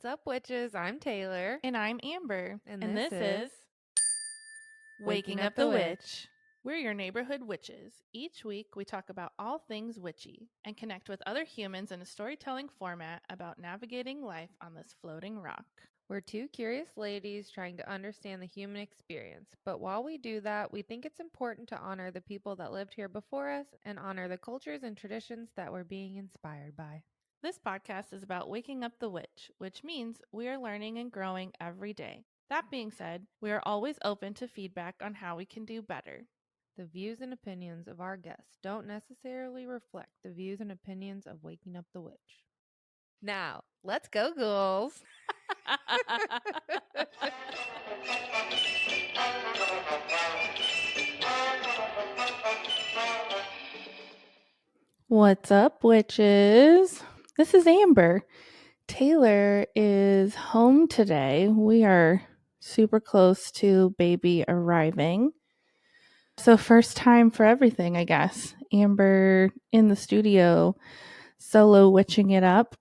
What's up, witches? I'm Taylor. And I'm Amber. And this is Waking Up the Witch. We're your neighborhood witches. Each week, we talk about all things witchy and connect with other humans in a storytelling format about navigating life on this floating rock. We're two curious ladies trying to understand the human experience. But while we do that, we think it's important to honor the people that lived here before us and honor the cultures and traditions that we're being inspired by. This podcast is about waking up the witch, which means we are learning and growing every day. That being said, we are always open to feedback on how we can do better. The views and opinions of our guests don't necessarily reflect the views and opinions of Waking Up the Witch. Now, let's go, ghouls! What's up, witches? This is Amber. Taylor is home today. We are super close to baby arriving. So first time for everything, I guess. Amber in the studio, solo witching it up.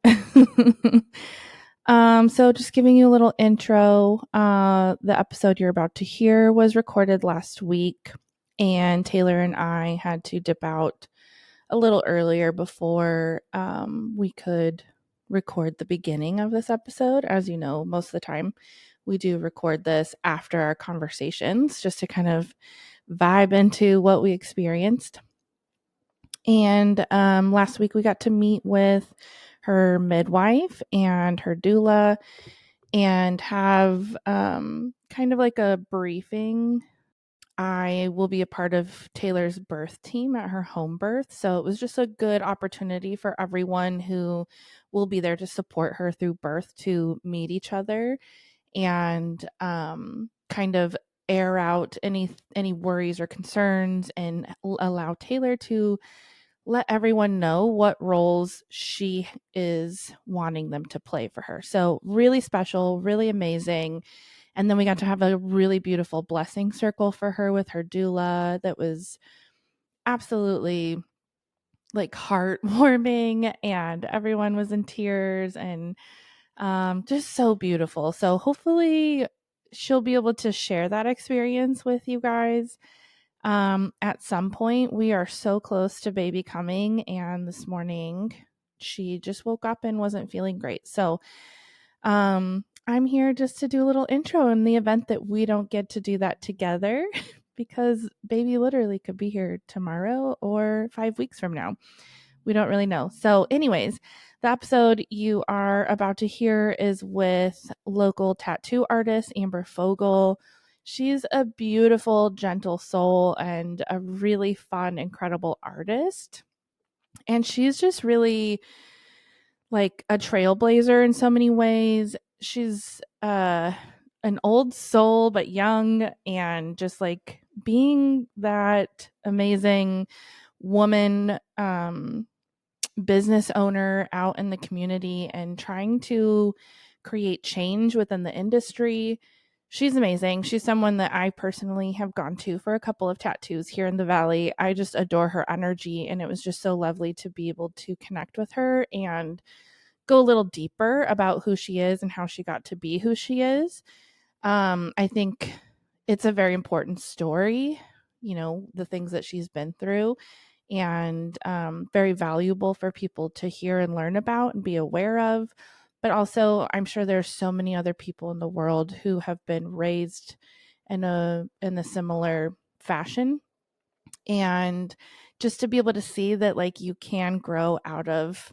So just giving you a little intro. The episode you're about to hear was recorded last week, and Taylor and I had to dip out a little earlier before we could record the beginning of this episode. As you know, most of the time we do record this after our conversations just to kind of vibe into what we experienced. And last week we got to meet with her midwife and her doula and have kind of like a briefing. I will be a part of Taylor's birth team at her home birth. So it was just a good opportunity for everyone who will be there to support her through birth to meet each other and kind of air out any worries or concerns and allow Taylor to let everyone know what roles she is wanting them to play for her. So really special, really amazing. And then we got to have a really beautiful blessing circle for her with her doula that was absolutely like heartwarming, and everyone was in tears and just so beautiful. So hopefully she'll be able to share that experience with you guys at some point. We are so close to baby coming, and this morning she just woke up and wasn't feeling great. So I'm here just to do a little intro in the event that we don't get to do that together because baby literally could be here tomorrow or 5 weeks from now. We don't really know. So anyways, the episode you are about to hear is with local tattoo artist Amber Fogel. She's a beautiful, gentle soul and a really fun, incredible artist. And she's just really like a trailblazer in so many ways. She's an old soul but young, and just like being that amazing woman business owner out in the community and trying to create change within the industry. She's amazing. She's someone that I personally have gone to for a couple of tattoos here in the Valley. I just adore her energy, and it was just so lovely to be able to connect with her and go a little deeper about who she is and how she got to be who she is. I think it's a very important story, you know, the things that she's been through, and very valuable for people to hear and learn about and be aware of. But also, I'm sure there's so many other people in the world who have been raised in a similar fashion, and just to be able to see that like you can grow out of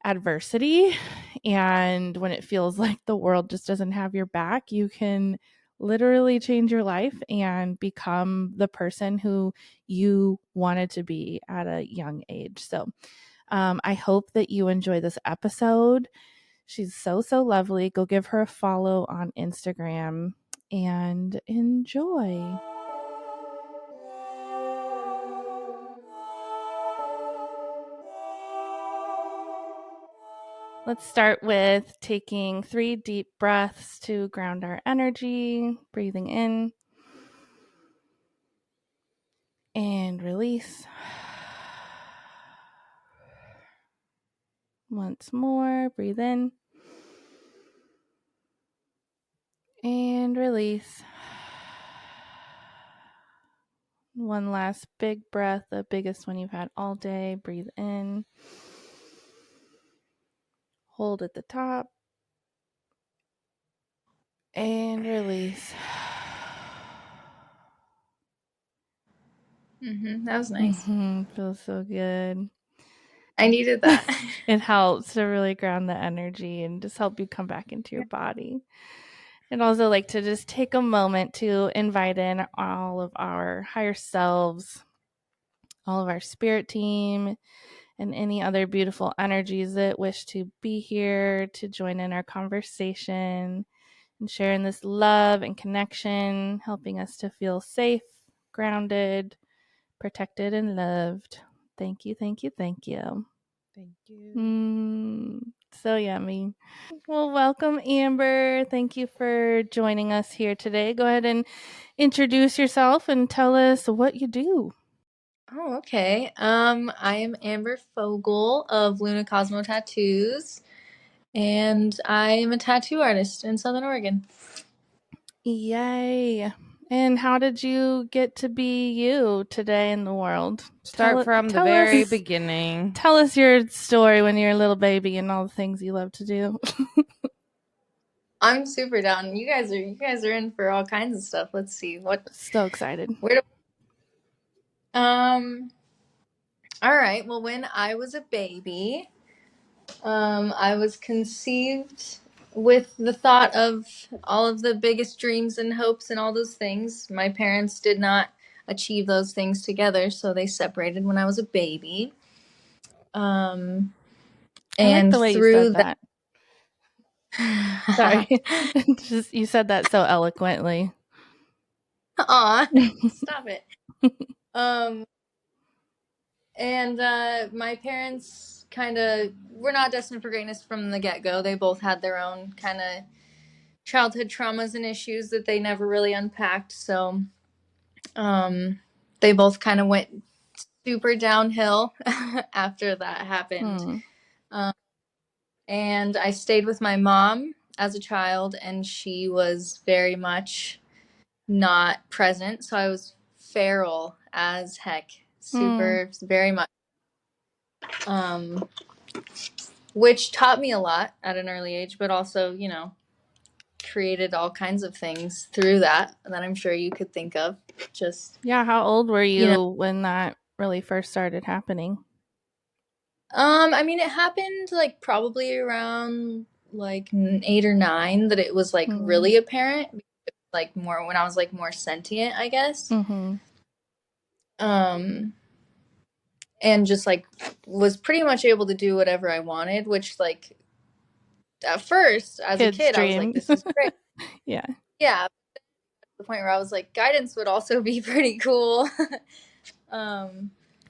adversity, and when it feels like the world just doesn't have your back, you can literally change your life and become the person who you wanted to be at a young age. So I hope that you enjoy this episode. She's so lovely. Go give her a follow on Instagram and enjoy. Let's start with taking 3 deep breaths to ground our energy, breathing in and release. Once more, breathe in And release. One last big breath, the biggest one you've had all day. Breathe in. Hold at the top. And release. That was nice. Feels so good. I needed that. It helps to really ground the energy and just help you come back into your body. And also like to just take a moment to invite in all of our higher selves, all of our spirit team, and any other beautiful energies that wish to be here to join in our conversation and sharing this love and connection, helping us to feel safe, grounded, protected, and loved. Thank you, thank you, thank you. Thank you. So yummy. Well, welcome, Amber. Thank you for joining us here today. Go ahead and introduce yourself and tell us what you do. Oh, okay. I am Amber Fogel of Luna Cosmo Tattoos, and I am a tattoo artist in Southern Oregon. Yay. And how did you get to be you today in the world? Start from the very beginning. Tell us your story when you're a little baby and all the things you love to do. I'm super down. You guys are in for all kinds of stuff. Let's see what. So excited. All right. Well, when I was a baby, I was conceived with the thought of all of the biggest dreams and hopes and all those things. My parents did not achieve those things together, so they separated when I was a baby. I like And the way you through said that. Sorry. Just you said that so eloquently. Aw, stop it. And my parents kind of were not destined for greatness from the get-go. They both had their own kind of childhood traumas and issues that they never really unpacked. So they both kind of went super downhill after that happened. And I stayed with my mom as a child, and she was very much not present. So I was feral as heck, super, very much. Which taught me a lot at an early age, but also, you know, created all kinds of things through that I'm sure you could think of. Just yeah, how old were you when that really first started happening? I mean, it happened like probably around like 8 or 9 that it was like really apparent, like more when I was like more sentient, I guess. And just like was pretty much able to do whatever I wanted, which like at first as a kid I was like, this is great. Yeah. Yeah, the point where I was like, guidance would also be pretty cool. For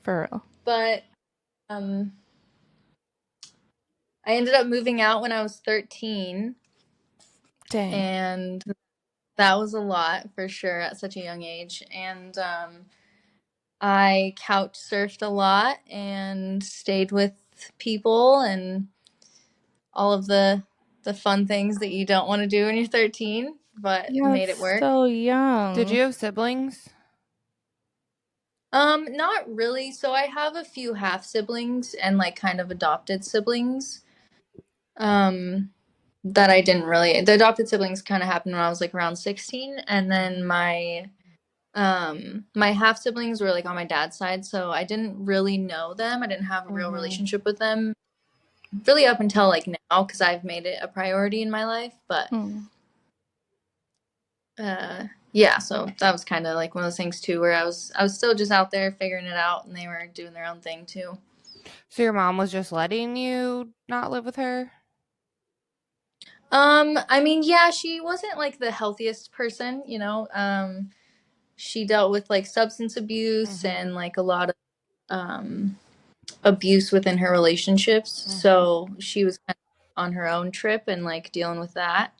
real. But I ended up moving out when I was 13. Dang. And that was a lot for sure at such a young age. And I couch surfed a lot and stayed with people and all of the fun things that you don't want to do when you're 13, but made it work. So young. Did you have siblings? Not really. So I have a few half siblings and like kind of adopted siblings. That I didn't really. The adopted siblings kind of happened when I was like around 16, and then my half siblings were like on my dad's side, so I didn't really know them. I didn't have a real relationship with them really up until like now, because I've made it a priority in my life. But yeah, so that was kind of like one of those things too, where I was still just out there figuring it out, and they were doing their own thing too. So your mom was just letting you not live with her? I mean, yeah, she wasn't like the healthiest person, you know. She dealt with like substance abuse and like a lot of abuse within her relationships. So she was kind of on her own trip and like dealing with that.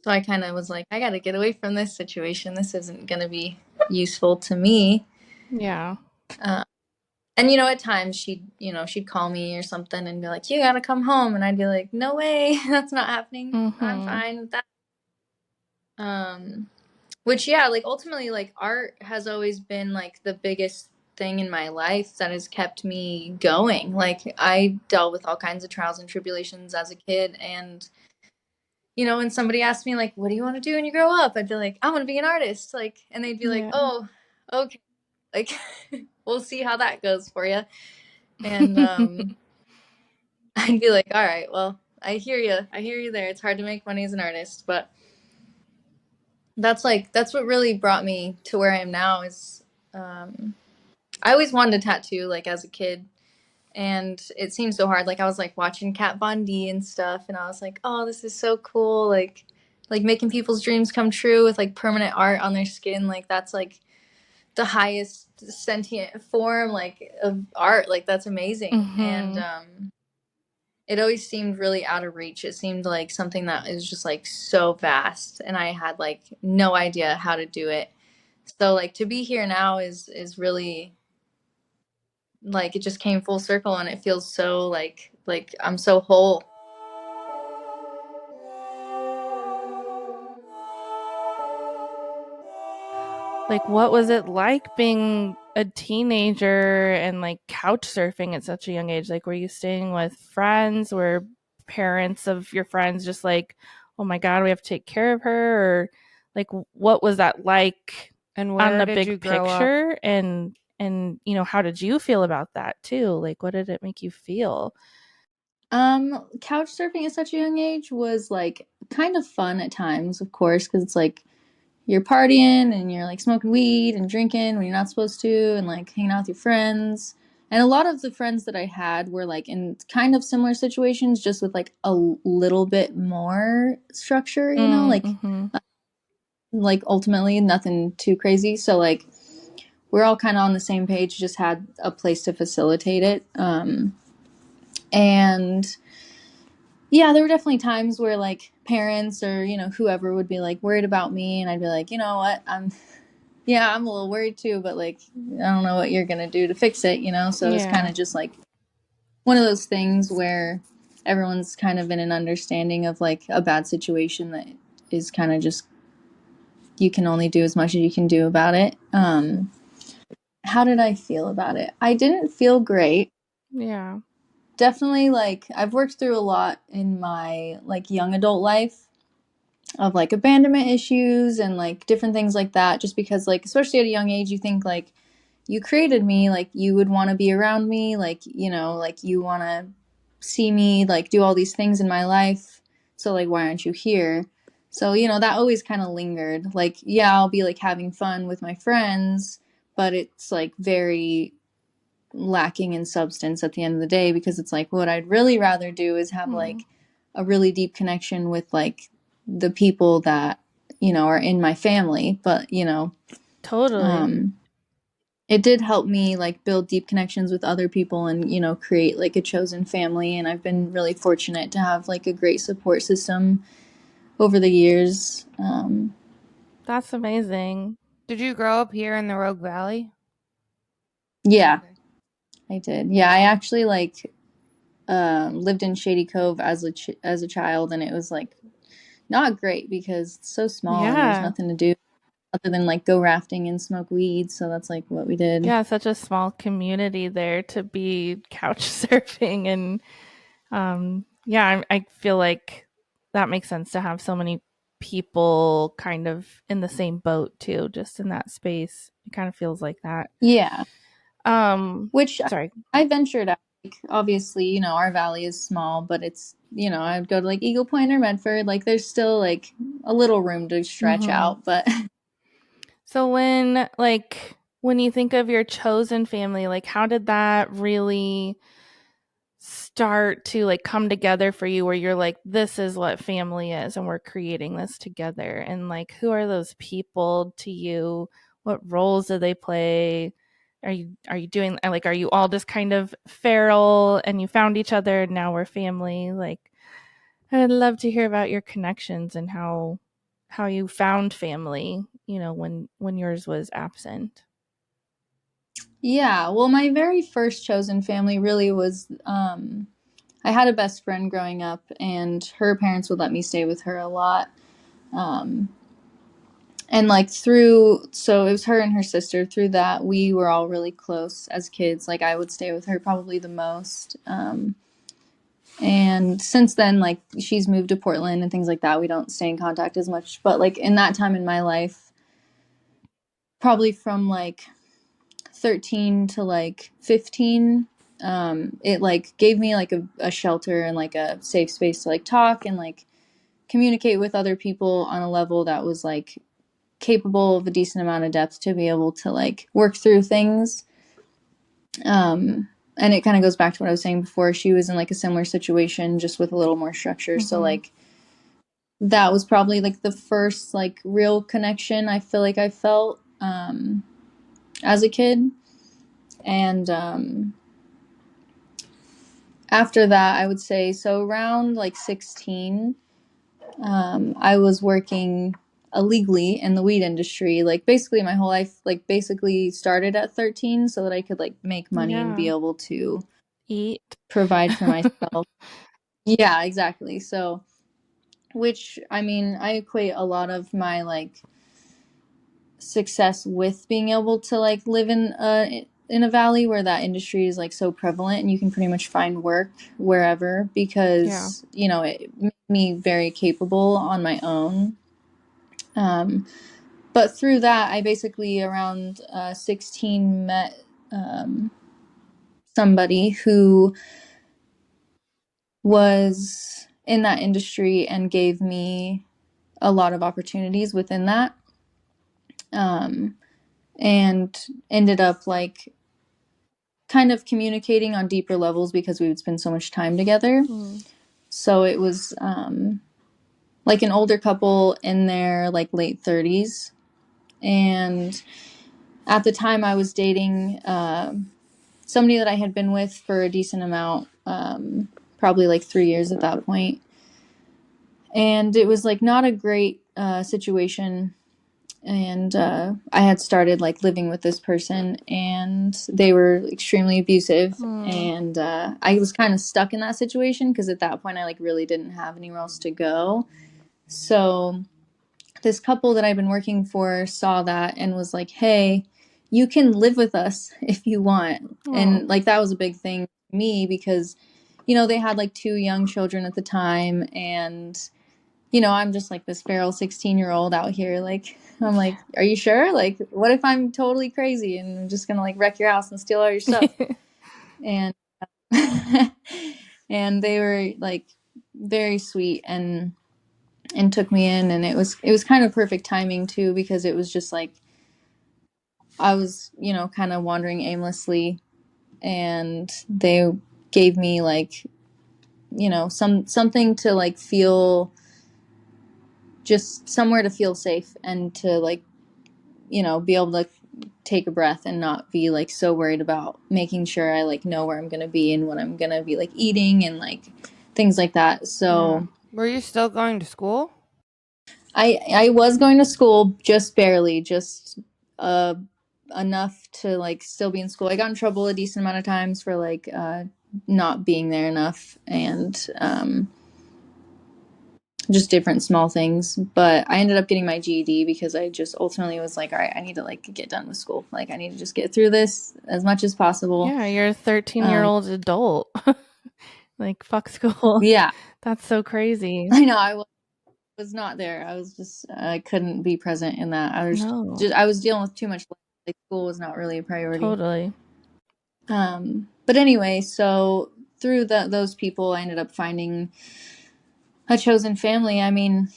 So I kind of was like, I got to get away from this situation. This isn't going to be useful to me. Yeah. And at times she'd call me or something and be like, "You gotta come home," and I'd be like, "No way, that's not happening. I'm Mm-hmm. fine with that." Which, yeah, like ultimately, like art has always been like the biggest thing in my life that has kept me going. Like I dealt with all kinds of trials and tribulations as a kid, and when somebody asked me like, "What do you want to do when you grow up?" I'd be like, "I want to be an artist." Like, and they'd be like, Yeah. "Oh, okay." Like, we'll see how that goes for you. And I'd be like, "All right, well, I hear you. I hear you there. It's hard to make money as an artist, but that's what really brought me to where I am now is I always wanted a tattoo like as a kid, and it seemed so hard. Like I was like watching Kat Von D and stuff, and I was like, "Oh, this is so cool." Like making people's dreams come true with like permanent art on their skin. Like that's like the highest sentient form like of art. Like that's amazing. And Mm-hmm. it always seemed really out of reach. It seemed like something that is just like so vast, and I had like no idea how to do it. So like to be here now is really like it just came full circle, and it feels so like I'm so whole. Like, what was it like being a teenager and like couch surfing at such a young age? Like, were you staying with friends? Were parents of your friends just like, oh my God, we have to take care of her? Or like, what was that like And on where the did you big grow up? picture? And how did you feel about that too? Like, what did it make you feel? Couch surfing at such a young age was like kind of fun at times, of course, because it's like you're partying and you're like smoking weed and drinking when you're not supposed to, and like hanging out with your friends. And a lot of the friends that I had were like in kind of similar situations, just with like a little bit more structure, Mm-hmm. like ultimately nothing too crazy. So like we're all kind of on the same page, just had a place to facilitate it. And yeah, there were definitely times where like parents or whoever would be like worried about me, and I'd be like, you know what, I'm a little worried too, but like I don't know what you're gonna do to fix it. So it's kind Yeah, of just like one of those things where everyone's kind of in an understanding of like a bad situation that is kind of just you can only do as much as you can do about it. How did I feel about it? I didn't feel great. yeah. Definitely, like I've worked through a lot in my like young adult life of like abandonment issues and like different things like that, just because like especially at a young age you think like you created me, like you would want to be around me, like like you want to see me like do all these things in my life, so like why aren't you here? So that always kind of lingered. Like yeah, I'll be like having fun with my friends, but it's like very lacking in substance at the end of the day, because it's like what I'd really rather do is have Hmm. like a really deep connection with like the people that are in my family. But Totally. um it did help me like build deep connections with other people and create like a chosen family, and I've been really fortunate to have like a great support system over the years. That's amazing. Did you grow up here in the Rogue Valley? Yeah, Okay. I did. Yeah, I actually like lived in Shady Cove as a child, and it was like not great because it's so small and there's Yeah. nothing to do other than like go rafting and smoke weed. So that's like what we did. Yeah, such a small community there to be couch surfing. And yeah, I feel like that makes sense to have so many people kind of in the same boat too, just in that space. It kind of feels like that. Yeah, Um, which sorry. I ventured out. Like, obviously, our valley is small, but it's I'd go to like Eagle Point or Medford. Like there's still like a little room to stretch Mm-hmm. out, but So when you think of your chosen family, like how did that really start to like come together for you, where you're like, this is what family is and we're creating this together? And like, who are those people to you? What roles do they play? Are you doing like, are you all just kind of feral and you found each other and now we're family? Like, I'd love to hear about your connections and how you found family, when yours was absent. Yeah, well, my very first chosen family really was I had a best friend growing up, and her parents would let me stay with her a lot. Um, and like so it was her and her sister. Through that, we were all really close as kids. Like I would stay with her probably the most. And since then, like she's moved to Portland and things like that. We don't stay in contact as much. But like in that time in my life, probably from like 13 to like 15, it like gave me like a shelter and like a safe space to like talk and like communicate with other people on a level that was like capable of a decent amount of depth to be able to like work through things. And it kind of goes back to what I was saying before. She was in like a similar situation, just with a little more structure. So like that was probably like the first like real connection I feel like I felt as a kid. And after that, I would say so around like 16, I was working illegally in the weed industry. Like basically my whole life, like basically started at 13 so that I could like make money and be Yeah. able to Eat. provide for myself. Yeah, exactly. So, which I mean, I equate a lot of my like success with being able to like live in a valley where that industry is like so prevalent and you can pretty much find work wherever Yeah. because you know it made me very capable on my own. But through that, I basically around 16 met somebody who was in that industry and gave me a lot of opportunities within that. And ended up like kind of communicating on deeper levels because we would spend so much time together. So it was like an older couple in their like late 30s. And at the time I was dating somebody that I had been with for a decent amount, probably like 3 years at that point. And it was like not a great situation. And I had started like living with this person, and they were extremely abusive. And I was kind of stuck in that situation because at that point I like really didn't have anywhere else to go. So this couple that I've been working for saw that and was like, "Hey, you can live with us if you want." And like that was a big thing for me because, you know, they had like two young children at the time, and you know, I'm just like this feral 16-year-old out here. Like, I'm like, are you sure? Like, what if I'm totally crazy and I'm just gonna like wreck your house and steal all your stuff? And and they were like very sweet and took me in, and it was kind of perfect timing too because it was just like I was, you know, kind of wandering aimlessly, and they gave me like, you know, something to like feel, just somewhere to feel safe and to like, you know, be able to take a breath and not be like so worried about making sure I like know where I'm gonna be and what I'm gonna be like eating and like things like that. So Were you still going to school? I was going to school, just barely, just uh enough to like still be in school. I got in trouble a decent amount of times for like not being there enough, and just different small things. But I ended up getting my GED because I just ultimately was like, all right, I need to like get done with school. Like I need to just get through this as much as possible. Yeah, you're a 13-year-old adult. Like, fuck school. Yeah, That's so crazy. I know. I was not there. I was just I couldn't be present in that. No, I was dealing with too much. Like school was not really a priority. totally. But anyway, so through those people, I ended up finding a chosen family. I mean,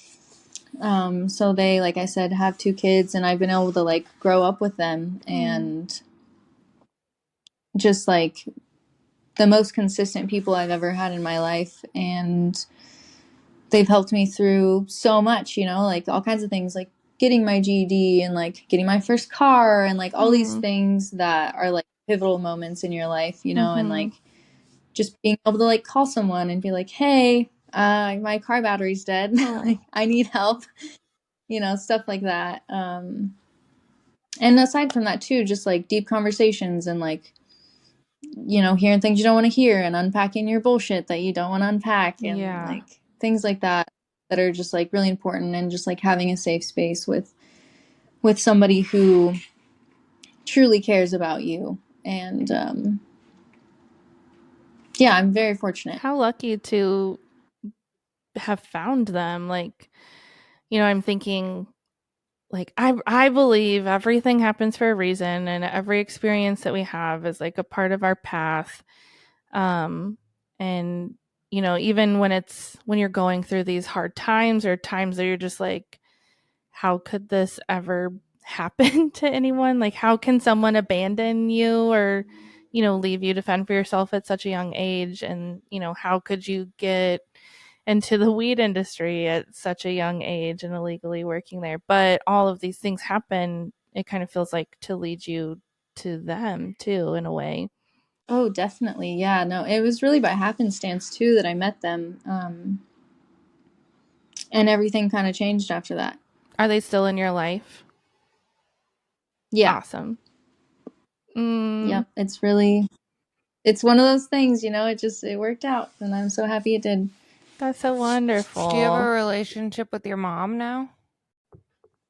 so they, like I said, have two kids, and I've been able to like grow up with them, and just like the most consistent people I've ever had in my life. And they've helped me through so much, you know, like all kinds of things, like getting my GED and like getting my first car and like all these things that are like pivotal moments in your life, you know, and like just being able to like call someone and be like, hey, my car battery's dead. Like I need help, you know, stuff like that. And aside from that too, just like deep conversations and like, you know, hearing things you don't want to hear and unpacking your bullshit that you don't want to unpack and Yeah. like things like that that are just like really important, and just like having a safe space with somebody who truly cares about you. And yeah, I'm very fortunate. How lucky to have found them. Like, you know, I'm thinking like I believe everything happens for a reason, and every experience that we have is like a part of our path. And you know, even when you're going through these hard times or times that you're just like, how could this ever happen to anyone? Like, how can someone abandon you or, you know, leave you to fend for yourself at such a young age? And, you know, how could you get into the weed industry at such a young age and illegally working there? But all of these things happen, it kind of feels like to lead you to them too, in a way. Oh, definitely. Yeah, no, it was really by happenstance too that I met them. And everything kind of changed after that. Are they still in your life? Yeah. Awesome. Mm, Yep. It's one of those things, you know, it worked out, and I'm so happy it did. that's so Do you have a wonderful. relationship with your mom now?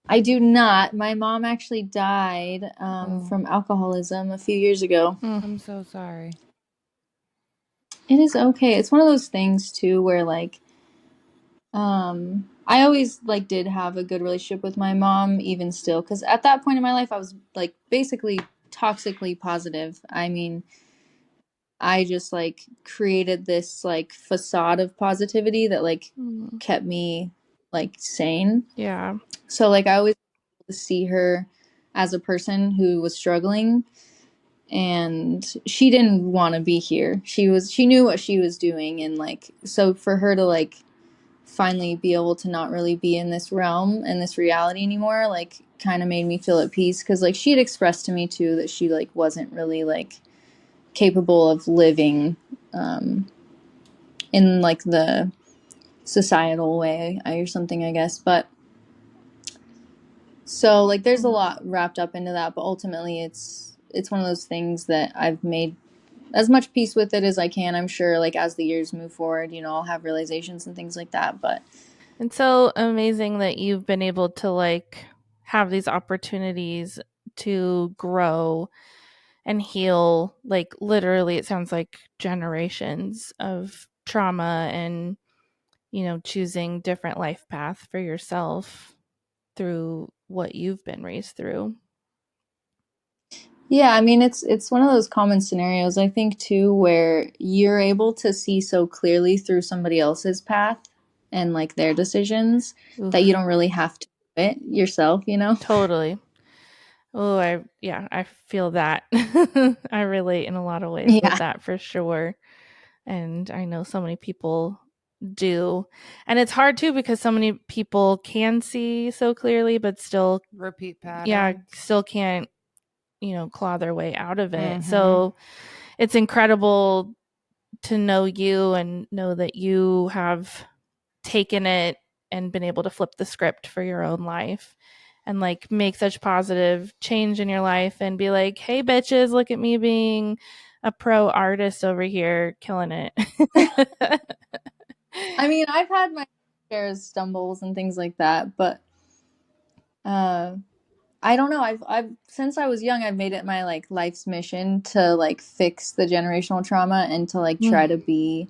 I do not. My mom actually died Oh, from alcoholism a few years ago. Mm, I'm so sorry. It is okay. It's one of those things too where like I always like did have a good relationship with my mom even still, cuz at that point in my life I was like basically toxically positive. I mean, I just like created this like facade of positivity that like mm, kept me like sane. yeah. So like I always to see her as a person who was struggling, and she didn't want to be here. She knew what she was doing, and like so for her to like finally be able to not really be in this realm and this reality anymore like kind of made me feel at peace, cuz like she had expressed to me too that she like wasn't really like capable of living um in like the societal way or something, I guess. But so like there's a lot wrapped up into that, but ultimately it's one of those things that I've made as much peace with it as I can. I'm sure like as the years move forward, you know, I'll have realizations and things like that, but It's so amazing that you've been able to like have these opportunities to grow and heal, like literally it sounds like generations of trauma and, you know, choosing different life path for yourself through what you've been raised through. yeah, I mean it's one of those common scenarios I think too where you're able to see so clearly through somebody else's path and like their decisions that you Oof, don't really have to do it yourself, you know? totally. Oh, I feel that. I relate in a lot of ways with Yeah. that for sure. And I know so many people do. And it's hard too because so many people can see so clearly but still Repeat yeah, patterns. still can't, you know, claw their way out of it. Mm-hmm. So it's incredible to know you and know that you have taken it and been able to flip the script for your own life and like make such positive change in your life and be like, hey bitches, look at me being a pro artist over here killing it. I mean, I've had my share of stumbles and things like that, but uh I don't know. I've since I was young, I've made it my like life's mission to like fix the generational trauma and to like Mm, try to be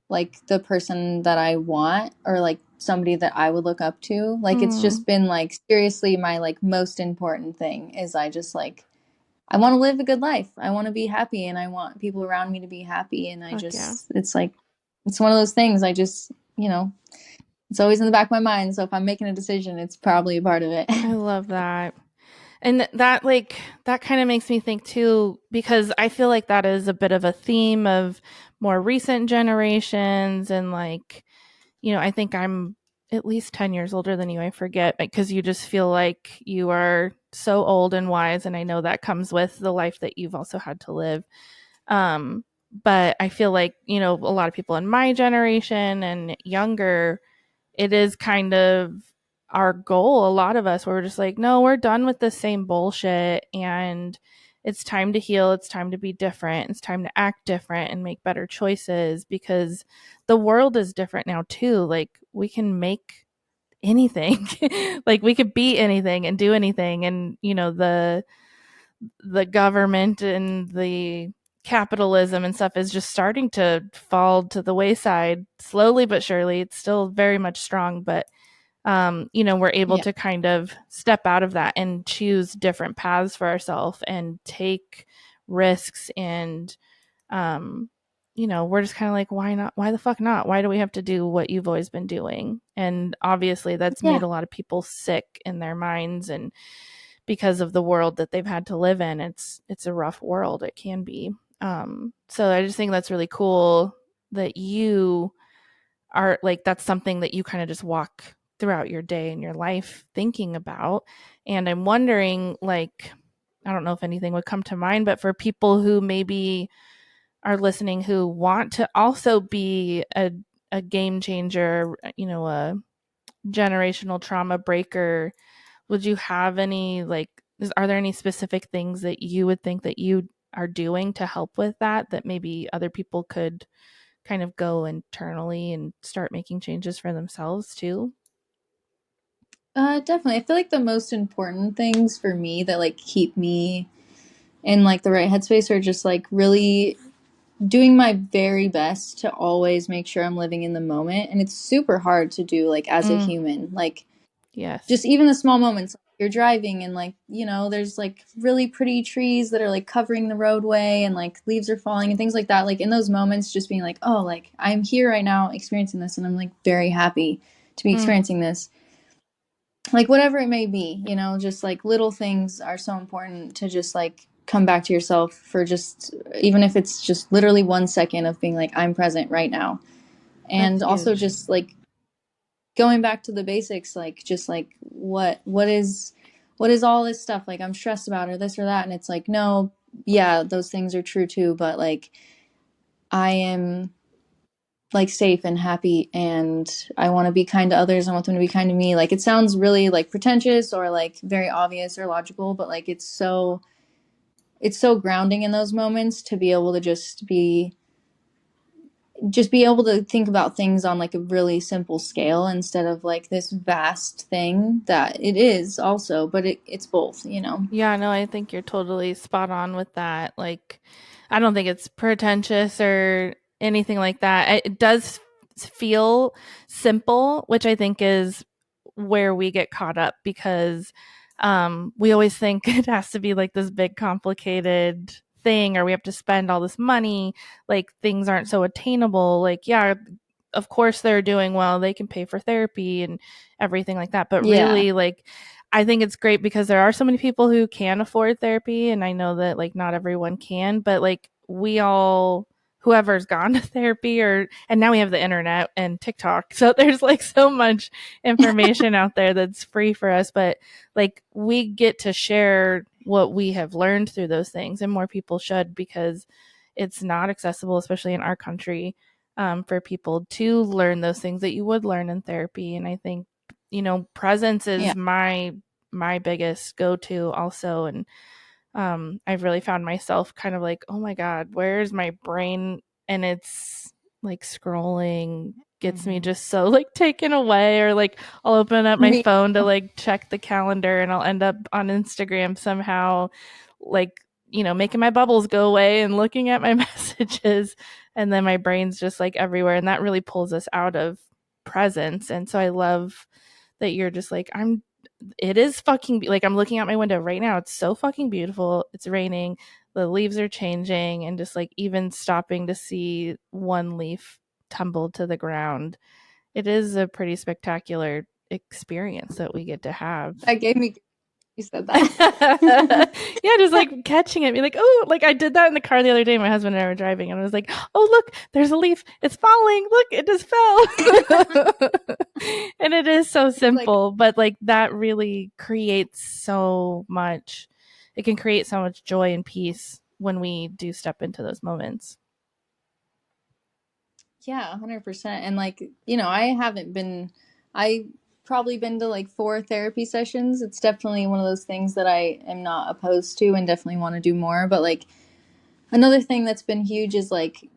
like the person that I want, or like somebody that I would look up to. Like it's mm, just been like seriously my like most important thing is I just like I want to live a good life. I want to be happy, and I want people around me to be happy, and I fuck yeah. just it's like it's one of those things I just, you know, it's always in the back of my mind. So if I'm making a decision, it's probably a part of it. I love that. And that like that kind of makes me think too, because I feel like that is a bit of a theme of more recent generations. And like, you know, I think I'm at least 10 years older than you. I forget because you just feel like you are so old and wise. And I know that comes with the life that you've also had to live. Um, but I feel like, you know, a lot of people in my generation and younger, it is kind of our goal, a lot of us, where we're just like, no, we're done with the same bullshit, and it's time to heal, it's time to be different, it's time to act different and make better choices, because the world is different now too. Like, we can make anything. Like, we could be anything and do anything, and the government and the capitalism and stuff is just starting to fall to the wayside slowly but surely. It's still very much strong, but we're able to kind of step out of that and choose different paths for ourselves and take risks. And we're just kind of like, why not? Why the fuck not? Why do we have to do what you've always been doing? And obviously that's made a lot of people sick in their minds, and because of the world that they've had to live in. It's a rough world. It can be. So I just think that's really cool that you are like, that's something that you kind of just walk throughout your day and your life thinking about. And I'm wondering, like, I don't know if anything would come to mind, but for people who maybe are listening who want to also be a game changer, a generational trauma breaker, would you have any, like, are there any specific things that you would think that you are doing to help with that maybe other people could kind of go internally and start making changes for themselves too? Definitely. I feel like the most important things for me that like keep me in like the right headspace are just like really doing my very best to always make sure I'm living in the moment. And it's super hard to do like as a human. Like, Yes. just even the small moments, like you're driving and like, there's like really pretty trees that are like covering the roadway and like leaves are falling and things like that. Like in those moments, just being like, oh, like I'm here right now experiencing this and I'm like very happy to be experiencing this. Like whatever it may be, just like little things are so important to just like come back to yourself for just, even if it's just literally 1 second of being like, I'm present right now. And also just like going back to the basics, like just like what is all this stuff like I'm stressed about or this or that, and it's like, no, yeah, those things are true too, but like I am like safe and happy and I want to be kind to others. I want them to be kind to me. Like it sounds really like pretentious or like very obvious or logical, but like it's so grounding in those moments to be able to just be able to think about things on like a really simple scale instead of like this vast thing that it is also, but it's both. Yeah, no, I think you're totally spot on with that. Like, I don't think it's pretentious or anything like that. It does feel simple, which I think is where we get caught up, because we always think it has to be like this big complicated thing, or we have to spend all this money, like things aren't so attainable. Like, yeah, of course they're doing well, they can pay for therapy and everything like that, but really, like, I think it's great because there are so many people who can afford therapy, and I know that like not everyone can, but like we all, whoever's gone to therapy, and now we have the internet and TikTok, so there's like so much information out there that's free for us, but like we get to share what we have learned through those things, and more people should, because it's not accessible, especially in our country, for people to learn those things that you would learn in therapy. And I think presence is my biggest go-to also. And I've really found myself kind of like, oh my God, where's my brain? And it's like scrolling gets me just so like taken away, or like I'll open up my phone to like check the calendar and I'll end up on Instagram somehow, like, making my bubbles go away and looking at my messages. And then my brain's just like everywhere. And that really pulls us out of presence. And so I love that you're just like, it is fucking, like, I'm looking out my window right now. It's so fucking beautiful. It's raining. The leaves are changing, and just like even stopping to see one leaf tumble to the ground. It is a pretty spectacular experience that we get to have. That gave me, you said that. Yeah, just like catching it, be like, oh, like I did that in the car the other day. My husband and I were driving, and I was like, oh, look, there's a leaf. It's falling. Look, it just fell. And it is so simple, but like that really creates so much. It can create so much joy and peace when we do step into those moments. Yeah, 100%. And like, I haven't been, I probably been to like 4 therapy sessions. It's definitely one of those things that I am not opposed to and definitely want to do more. But like another thing that's been huge is like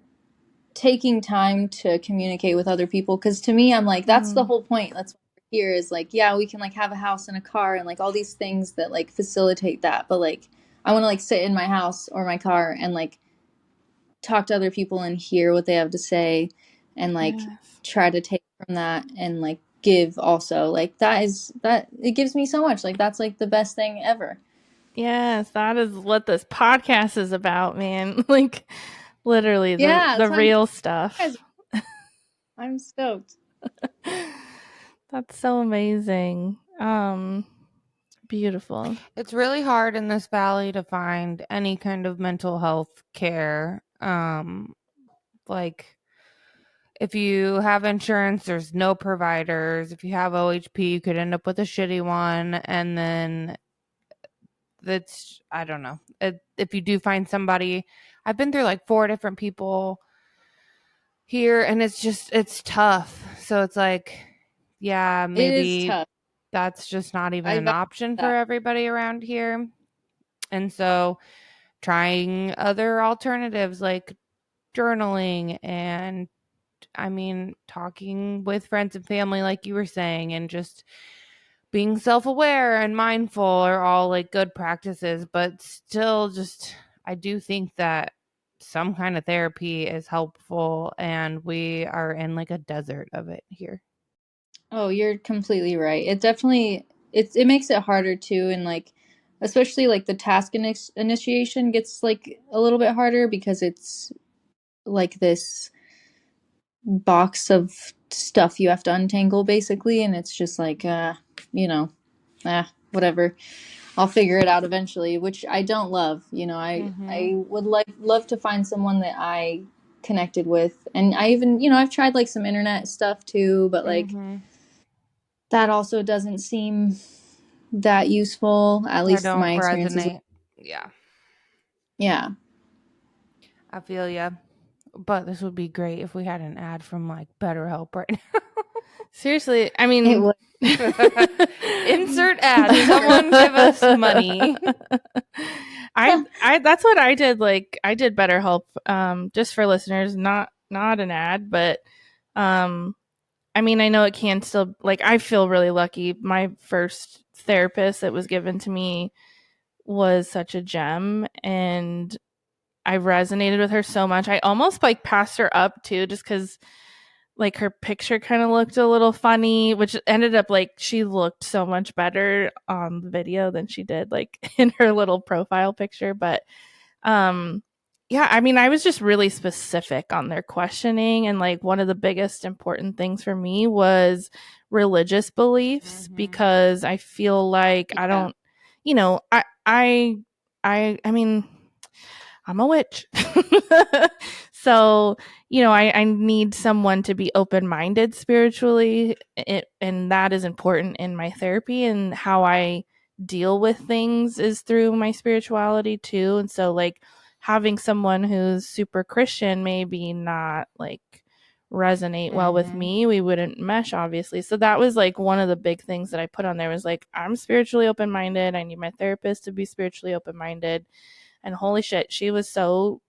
taking time to communicate with other people, because to me I'm like, that's the whole point. That's why we're here, is like, yeah, we can like have a house and a car and like all these things that like facilitate that, but like I want to like sit in my house or my car and like talk to other people and hear what they have to say and like try to take from that and like give also. Like that it gives me so much. Like that's like the best thing ever. Yes, that is what this podcast is about, man. Like literally the real stuff. I'm stoked. That's so amazing. Beautiful. It's really hard in this valley to find any kind of mental health care. Like if you have insurance, there's no providers. If you have OHP, you could end up with a shitty one. And then that's, I don't know. If you do find somebody, I've been through like 4 different people here, and it's tough. So it's like, yeah, maybe it is tough. That's just not even an option for everybody around here. And so trying other alternatives like journaling and talking with friends and family, like you were saying, and just being self-aware and mindful are all like good practices, but still just, I do think that some kind of therapy is helpful, and we are in like a desert of it here. Oh, you're completely right. It definitely it makes it harder too, and like especially like the task initiation gets like a little bit harder because it's like this box of stuff you have to untangle basically, and it's just like you know, whatever. I'll figure it out eventually, which I don't love. You know, I would love to find someone that I connected with, and I even, you know, I've tried like some internet stuff too, but like that also doesn't seem that useful, at least my experiences. Yeah. I feel ya. But this would be great if we had an ad from like BetterHelp right now. Seriously, I mean, it would. Insert ad. Someone give us money. I that's what I did. Like I did BetterHelp, just for listeners, not an ad, but I mean, I know it can still, like, I feel really lucky. My first therapist that was given to me was such a gem, and I resonated with her so much. I almost like passed her up too, just because like her picture kind of looked a little funny, which ended up like she looked so much better on the video than she did like in her little profile picture. But yeah, I mean, I was just really specific on their questioning, and like one of the biggest important things for me was religious beliefs, because I feel like I don't, you know, I mean, I'm a witch. So, you know, I need someone to be open-minded spiritually, and that is important in my therapy, and how I deal with things is through my spirituality too. And so like having someone who's super Christian maybe not like resonate well with me, we wouldn't mesh, obviously. So that was like one of the big things that I put on there, was like, I'm spiritually open-minded. I need my therapist to be spiritually open-minded. And holy shit, she was so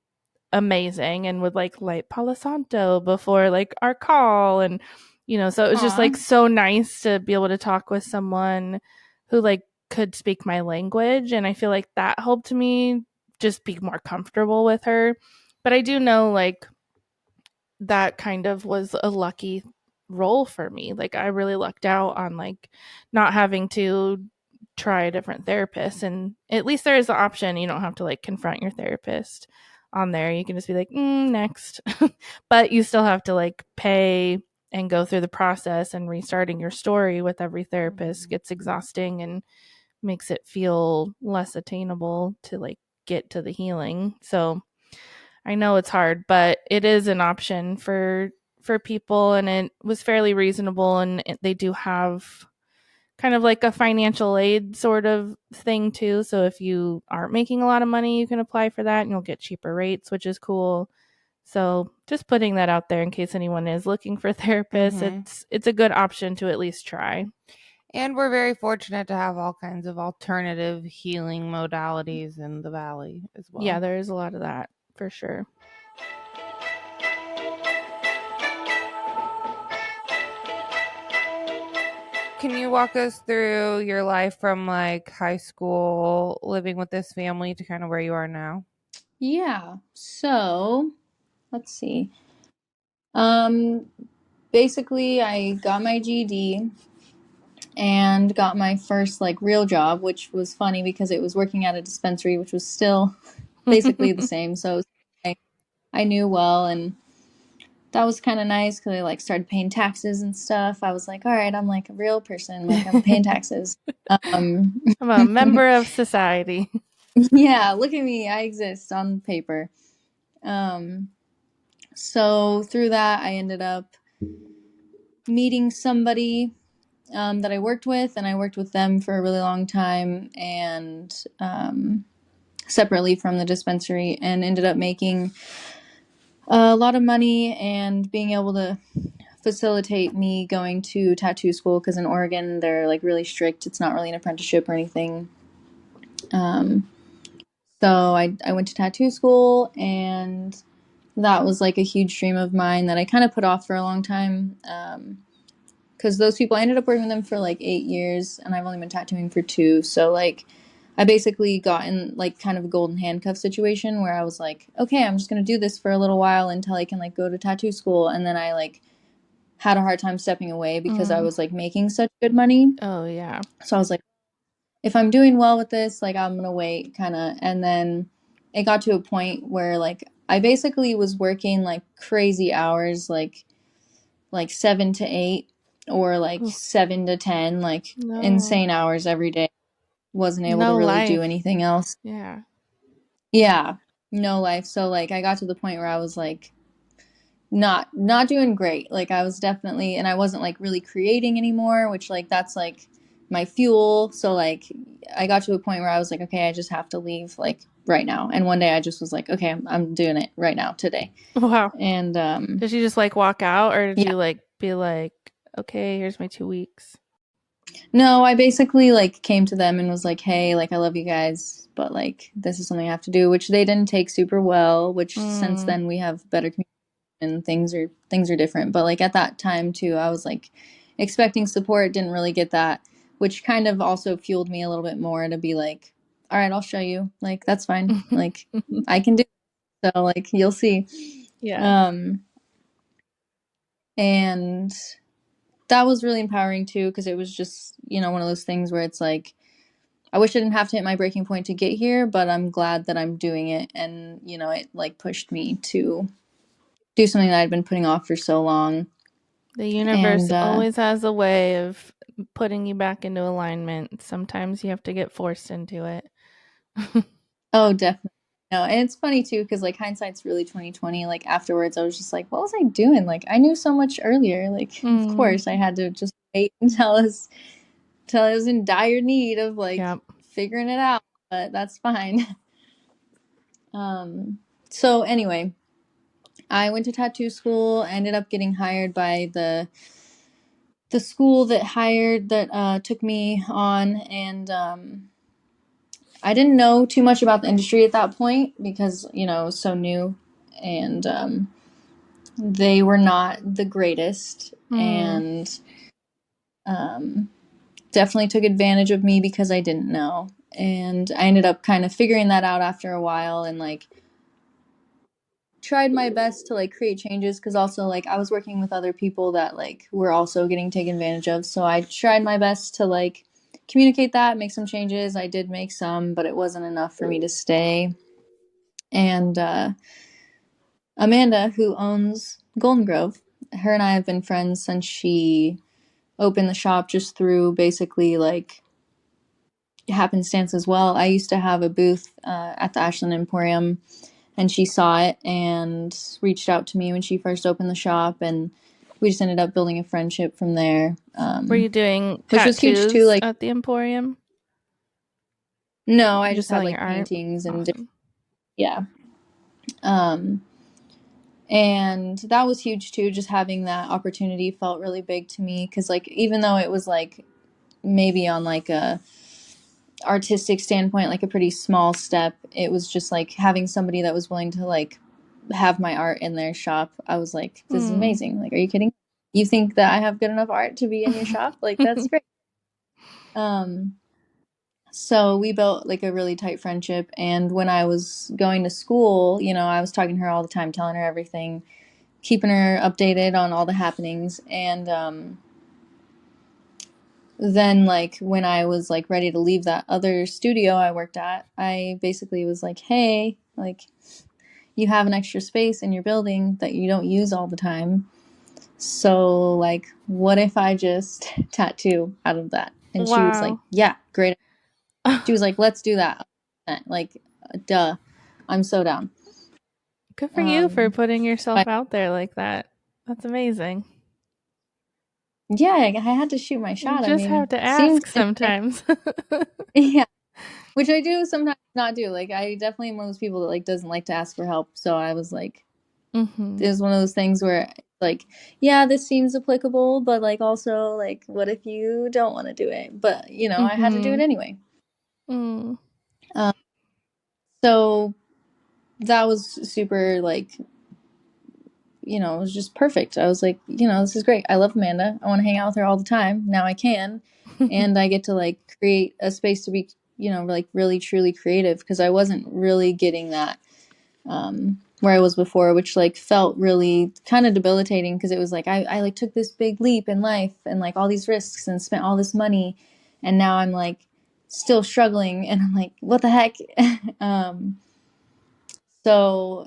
amazing, and would like light Palo Santo before like our call. And, you know, so it was just like so nice to be able to talk with someone who like could speak my language. And I feel like that helped me just be more comfortable with her. But I do know like that kind of was a lucky role for me. Like I really lucked out on like not having to try a different therapist, and at least there is the option. You don't have to like confront your therapist on there. You can just be like, next. But you still have to like pay and go through the process, and restarting your story with every therapist gets exhausting and makes it feel less attainable to like get to the healing. So I know it's hard, but it is an option for people, and it was fairly reasonable, and they do have kind of like a financial aid sort of thing too. So if you aren't making a lot of money, you can apply for that and you'll get cheaper rates, which is cool. So just putting that out there in case anyone is looking for therapists, it's a good option to at least try. And we're very fortunate to have all kinds of alternative healing modalities in the Valley as well. Yeah, there is a lot of that for sure. Can you walk us through your life from like high school, living with this family, to kind of where you are now? Yeah. So, let's see. Basically, I got my GED and got my first like real job, which was funny because it was working at a dispensary, which was still basically the same. So I knew well, and that was kind of nice because I like started paying taxes and stuff. I was like, all right, I'm like a real person, like I'm paying taxes. I'm a member of society. Yeah, look at me, I exist on paper. So through that, I ended up meeting somebody that I worked with, and I worked with them for a really long time, and separately from the dispensary, and ended up making a lot of money and being able to facilitate me going to tattoo school, because in Oregon they're like really strict. It's not really an apprenticeship or anything. So I went to tattoo school, and that was like a huge dream of mine that I kind of put off for a long time. Because those people, I ended up working with them for like 8 years, and I've only been tattooing for 2. So like I basically got in like kind of a golden handcuff situation where I was like, okay, I'm just gonna do this for a little while until I can like go to tattoo school. And then I like had a hard time stepping away because I was like making such good money. Oh yeah. So I was like, if I'm doing well with this, like I'm gonna wait, kind of. And then it got to a point where like I basically was working like crazy hours, like 7 to 8 or like 7 to 10, like insane hours every day. Wasn't able to really do anything else. Yeah, no life. So like I got to the point where I was like not doing great. Like I was definitely, and I wasn't like really creating anymore, which like that's like my fuel. So like I got to a point where I was like, okay, I just have to leave like right now. And one day I just was like, okay, I'm doing it right now today. Wow. And did you just like walk out, or did you like be like, okay, here's my 2 weeks? No, I basically like came to them and was like, hey, like I love you guys, but like this is something I have to do, which they didn't take super well, which since then we have better communication and things are different. But like at that time too, I was like expecting support, didn't really get that, which kind of also fueled me a little bit more to be like, all right, I'll show you. Like that's fine. Like I can do it. So like you'll see. Yeah. And that was really empowering too, because it was just, you know, one of those things where it's like, I wish I didn't have to hit my breaking point to get here, but I'm glad that I'm doing it. And, you know, it like pushed me to do something that I'd been putting off for so long. The universe always has a way of putting you back into alignment. Sometimes you have to get forced into it. Oh, definitely. No, and it's funny too, because like hindsight's really 2020. Like afterwards, I was just like, what was I doing? Like I knew so much earlier. Like of course I had to just wait until I was in dire need of like figuring it out. But that's fine. So anyway, I went to tattoo school. Ended up getting hired by the school that took me on, and I didn't know too much about the industry at that point because, you know, it was so new, and they were not the greatest, and definitely took advantage of me because I didn't know. And I ended up kind of figuring that out after a while, and like tried my best to like create changes, because also like I was working with other people that like were also getting taken advantage of. So I tried my best to like communicate that, make some changes. I did make some, but it wasn't enough for me to stay. And Amanda, who owns Golden Grove, her and I have been friends since she opened the shop, just through basically like happenstance as well. I used to have a booth at the Ashland Emporium, and she saw it and reached out to me when she first opened the shop, and we just ended up building a friendship from there. Were you doing tattoos, which was huge too, like at the Emporium? No, I just had like paintings and awesome. yeah. And that was huge too. Just having that opportunity felt really big to me, because like even though it was like maybe on like a artistic standpoint like a pretty small step, it was just like having somebody that was willing to like have my art in their shop. I was like, this is amazing. Like, are you kidding? You think that I have good enough art to be in your shop? Like, that's great. So we built like a really tight friendship, and when I was going to school, you know, I was talking to her all the time, telling her everything, keeping her updated on all the happenings. And then like when I was like ready to leave that other studio I worked at, I basically was like, hey, like, you have an extra space in your building that you don't use all the time, so like what if I just tattoo out of that? And she was like, Wow. yeah, great. She was like, let's do that. Like, duh, I'm so down. Good for you for putting yourself out there like that. That's amazing. Yeah, I had to shoot my shot. You I just mean, have to seems ask sometimes. yeah, which I do sometimes not do. Like, I definitely am one of those people that like doesn't like to ask for help. So I was like, it was one of those things where like, yeah, this seems applicable, but like also like, what if you don't want to do it? But you know, I had to do it anyway. So that was super like, you know, it was just perfect. I was like, you know, this is great. I love Amanda. I want to hang out with her all the time. Now I can. And I get to like create a space to be, you know, like really truly creative, because I wasn't really getting that where I was before, which like felt really kind of debilitating, because it was like I like took this big leap in life and like all these risks and spent all this money, and now I'm like still struggling, and I'm like, what the heck? So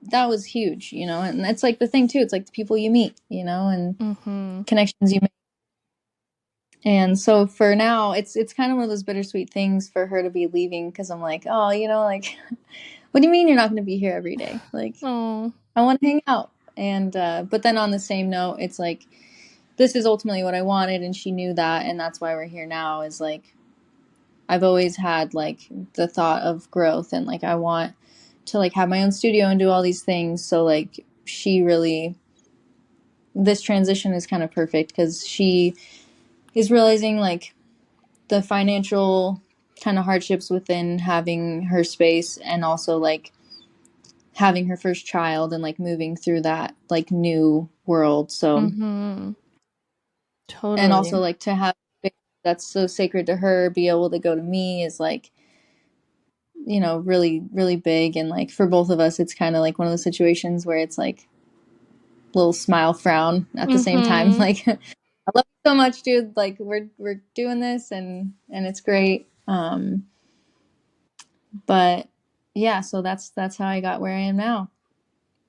that was huge, you know, and that's like the thing too. It's like the people you meet, you know, and connections you make. And so for now, it's kind of one of those bittersweet things for her to be leaving, because I'm like, oh, you know, like, what do you mean you're not going to be here every day? Like, I want to hang out. And but then on the same note, it's like, this is ultimately what I wanted, and she knew that, and that's why we're here now. Is like, I've always had like the thought of growth, and like I want to like have my own studio and do all these things. So like she really, this transition is kind of perfect, because she is realizing like the financial kind of hardships within having her space, and also like having her first child and like moving through that like new world. So Totally. and also like to have that's so sacred to her be able to go to me is like, you know, really really big. And like for both of us, it's kind of like one of those situations where it's like little smile frown at the same time. Like, I love you so much, dude. Like we're doing this, and it's great. But yeah, so that's how I got where I am now.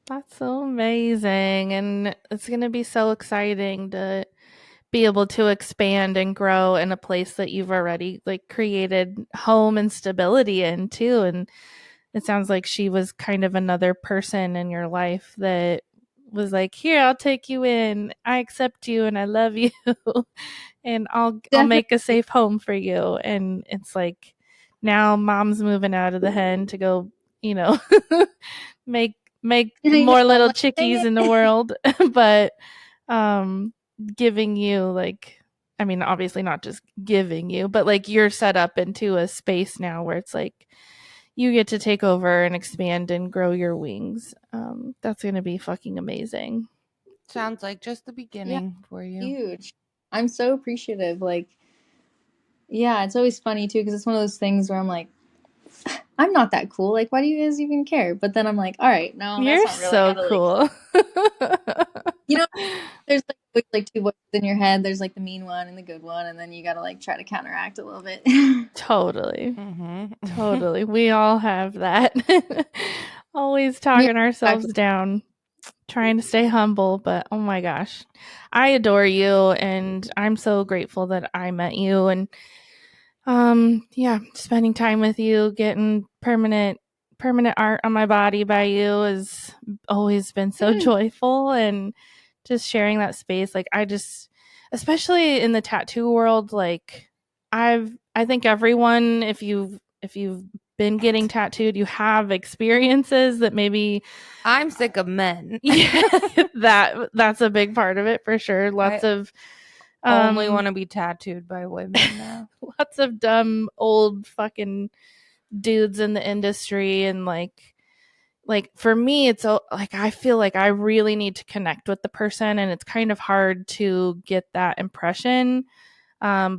That's so amazing. And it's going to be so exciting to be able to expand and grow in a place that you've already like created home and stability in too. And it sounds like she was kind of another person in your life that was like, here, I'll take you in. I accept you and I love you. And I'll make a safe home for you. And it's like now mom's moving out of the hen to go, you know, make more little chickies in the world. But giving you like, I mean, obviously not just giving you, but like you're set up into a space now where it's like you get to take over and expand and grow your wings. That's going to be fucking amazing. Sounds like just the beginning for you. Huge. I'm so appreciative. Like, yeah, it's always funny too, because it's one of those things where I'm like, I'm not that cool. Like, why do you guys even care? But then I'm like, all right, no, You're that's not real. I so gotta, cool. like, you know, there's like two voices in your head. There's like the mean one and the good one, and then you gotta like try to counteract a little bit. Totally. Totally. We all have that. Always talking ourselves down, trying to stay humble, but oh my gosh. I adore you, and I'm so grateful that I met you, and yeah, spending time with you, getting permanent art on my body by you has always been so joyful. And just sharing that space, like I just, especially in the tattoo world, like I think everyone, if you've been getting tattooed, you have experiences that maybe I'm sick of men. yeah, that's a big part of it for sure. Lots of only want to be tattooed by women now. Lots of dumb old fucking dudes in the industry, and like for me it's like I feel like I really need to connect with the person, and it's kind of hard to get that impression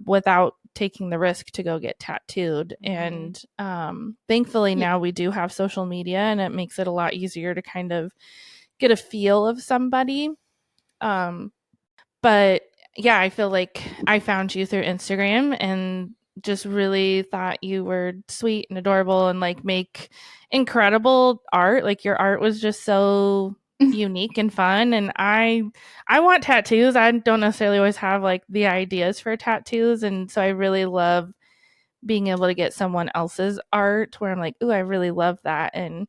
without taking the risk to go get tattooed. And thankfully now we do have social media, and it makes it a lot easier to kind of get a feel of somebody. But yeah, I feel like I found you through Instagram and just really thought you were sweet and adorable and like make incredible art. Like your art was just so unique and fun, and I want tattoos. I don't necessarily always have like the ideas for tattoos, and so I really love being able to get someone else's art where I'm like, ooh, I really love that. And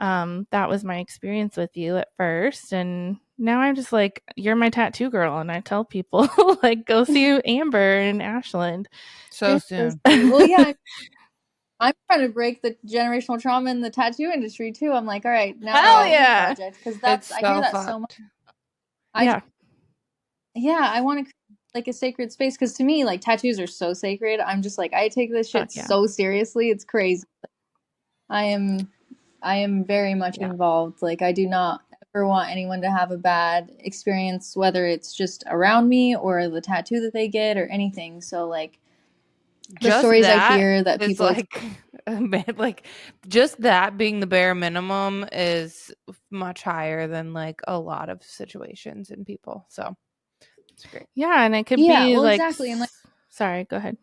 that was my experience with you at first, and now I'm just like, you're my tattoo girl, and I tell people like, go see Amber in Ashland so soon. Well, yeah, I'm trying to break the generational trauma in the tattoo industry too. I'm like, all right, now hell yeah, project, because that's I hear that so much. I want to like a sacred space, because to me, like, tattoos are so sacred. I'm just like, I take this shit so seriously. It's crazy. I am very much involved. Like, I do not ever want anyone to have a bad experience, whether it's just around me or the tattoo that they get or anything. So like, the just stories I hear that people like, like just that being the bare minimum is much higher than like a lot of situations and people. So it's great. Yeah, and it could be well, like, exactly. And like, sorry, go ahead.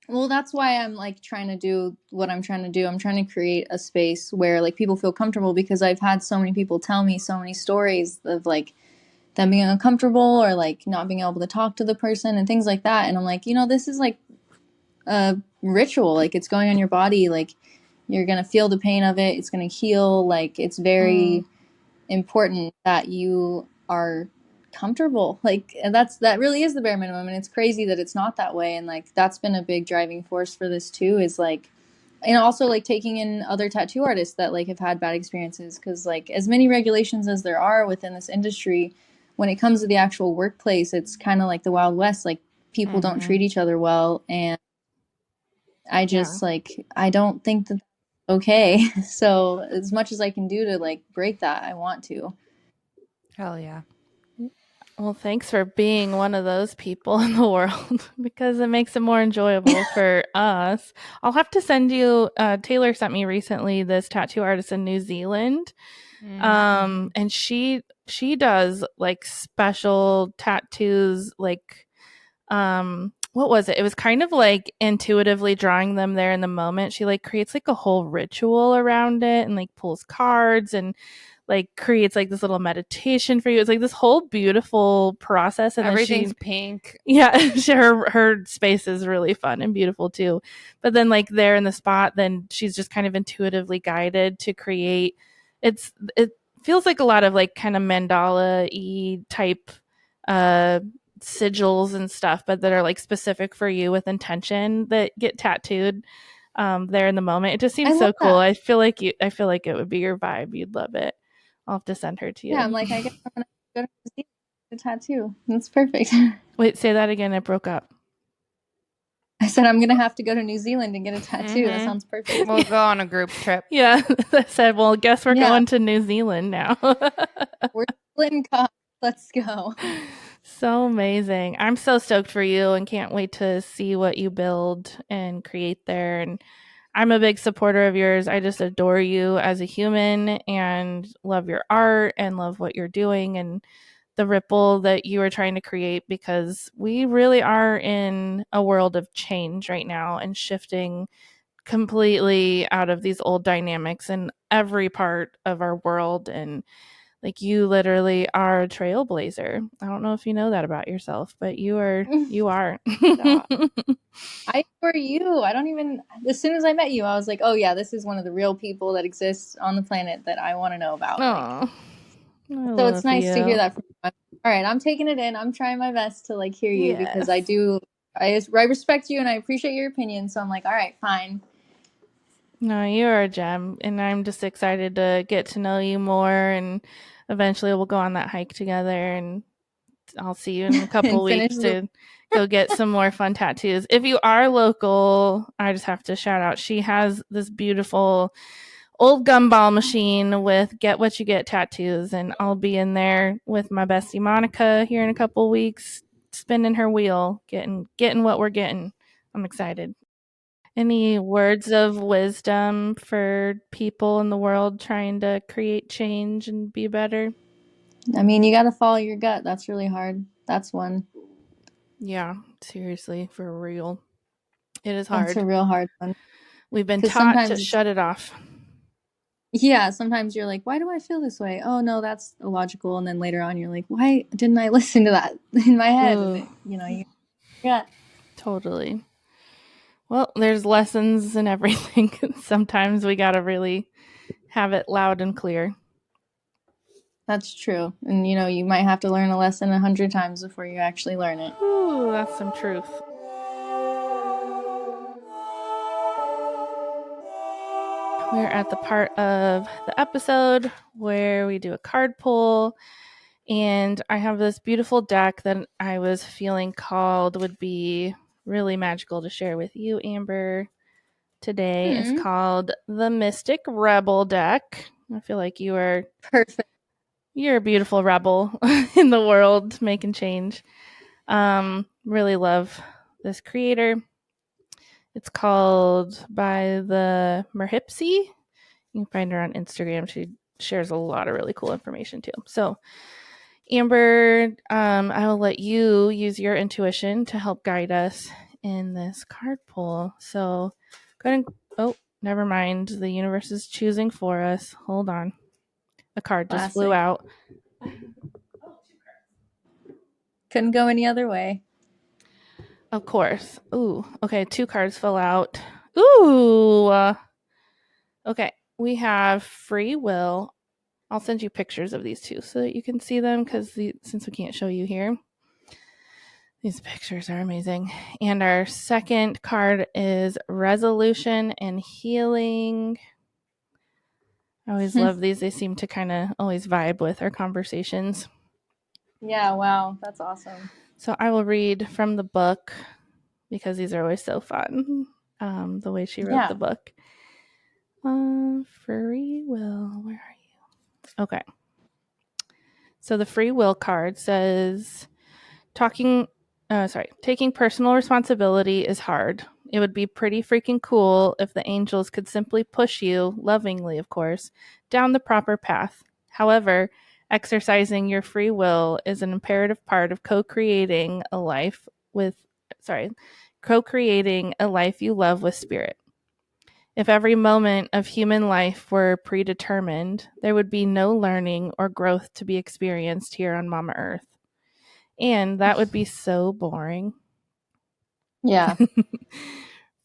well, that's why I'm like trying to do what I'm trying to do. I'm trying to create a space where like people feel comfortable, because I've had so many people tell me so many stories of like them being uncomfortable or like not being able to talk to the person and things like that. And I'm like, this is like a ritual. Like, it's going on your body. Like, you're going to feel the pain of it. It's going to heal. Like, it's very important that you are comfortable. Like, and that really is the bare minimum. And it's crazy that it's not that way. And like, that's been a big driving force for this too, is like, and also like taking in other tattoo artists that like have had bad experiences. Cause like, as many regulations as there are within this industry, when it comes to the actual workplace, it's kind of like the Wild West. Like, people don't treat each other well. And I just like, I don't think that that's okay. So as much as I can do to like break that, I want to. Hell yeah. Well, thanks for being one of those people in the world, because it makes it more enjoyable for us. I'll have to send you, Taylor sent me recently this tattoo artist in New Zealand. And she does like special tattoos, like, what was it? It was kind of like intuitively drawing them there in the moment. She like creates like a whole ritual around it, and like pulls cards and like creates like this little meditation for you. It's like this whole beautiful process, and everything's pink. Yeah, her space is really fun and beautiful too. But then like there in the spot, then she's just kind of intuitively guided to create. It feels like a lot of like kind of mandala-y type sigils and stuff, but that are like specific for you with intention, that get tattooed there in the moment. It just seems so cool. I feel like it would be your vibe. You'd love it. I'll have to send her to you. Yeah, I'm like, I guess I'm gonna go to see the tattoo. That's perfect. Wait, say that again. It broke up. I said I'm gonna have to go to New Zealand and get a tattoo. That sounds perfect. We'll go on a group trip. Yeah, I said, well, guess we're going to New Zealand now. We're splitting costs. Let's go. So amazing. I'm so stoked for you and can't wait to see what you build and create there. And I'm a big supporter of yours. I just adore you as a human and love your art and love what you're doing and the ripple that you are trying to create, because we really are in a world of change right now and shifting completely out of these old dynamics in every part of our world. And like, you literally are a trailblazer. I don't know if you know that about yourself, but you are. I adore you. I don't even, as soon as I met you, I was like, oh yeah, this is one of the real people that exists on the planet that I want to know about. Like, so it's nice to hear that from you. All right, I'm taking it in. I'm trying my best to like hear you, because I do I respect you and I appreciate your opinion. So I'm like, all right, fine. No, you are a gem, and I'm just excited to get to know you more, and eventually we'll go on that hike together, and I'll see you in a couple And finish weeks to go get some more fun tattoos. If you are local, I just have to shout out, she has this beautiful old gumball machine with Get What You Get tattoos, and I'll be in there with my bestie Monica here in a couple weeks, spinning her wheel, getting what we're getting. I'm excited. Any words of wisdom for people in the world trying to create change and be better? I mean, you got to follow your gut. That's really hard. That's one. Yeah, seriously, for real. It is That's hard. a real hard one. We've been Because taught to sometimes shut it off. yeah, sometimes you're like, why do I feel this way? Oh, no, that's illogical. And then later on, you're like, why didn't I listen to that in my head? And Ooh, it, you yeah, totally. Well, there's lessons in everything. Sometimes we got to really have it loud and clear. that's true. And you might have to learn a lesson 100 times before you actually learn it. Ooh, that's some truth. We're at the part of the episode where we do a card pull, and I have this beautiful deck that I was feeling called would be really magical to share with you, Amber. Today is called the Mystic Rebel deck. I feel like you're Perfect. a beautiful rebel in the world, making change. Really love this creator. It's called by the Merhipsy. You can find her on Instagram. She shares a lot of really cool information too. So, Amber, I will let you use your intuition to help guide us in this card pull. So, go ahead and, oh, never mind. The universe is choosing for us. Hold on. A card just flew Classic. out. Couldn't go any other way. Of course. Ooh, okay. 2 cards fell out. Ooh. Okay. We have free will. I'll send you pictures of these two so that you can see them because since we can't show you here, these pictures are amazing. And our second card is resolution and healing. I always love these. They seem to kind of always vibe with our conversations. Yeah, wow. That's awesome. So I will read from the book because these are always so fun. The way she wrote the book. Free will. Where are you? Okay. So the free will card says, taking personal responsibility is hard. It would be pretty freaking cool if the angels could simply push you, lovingly of course, down the proper path. However, exercising your free will is an imperative part of co-creating a life you love with spirit. If every moment of human life were predetermined, there would be no learning or growth to be experienced here on Mama Earth. And that would be so boring. Yeah.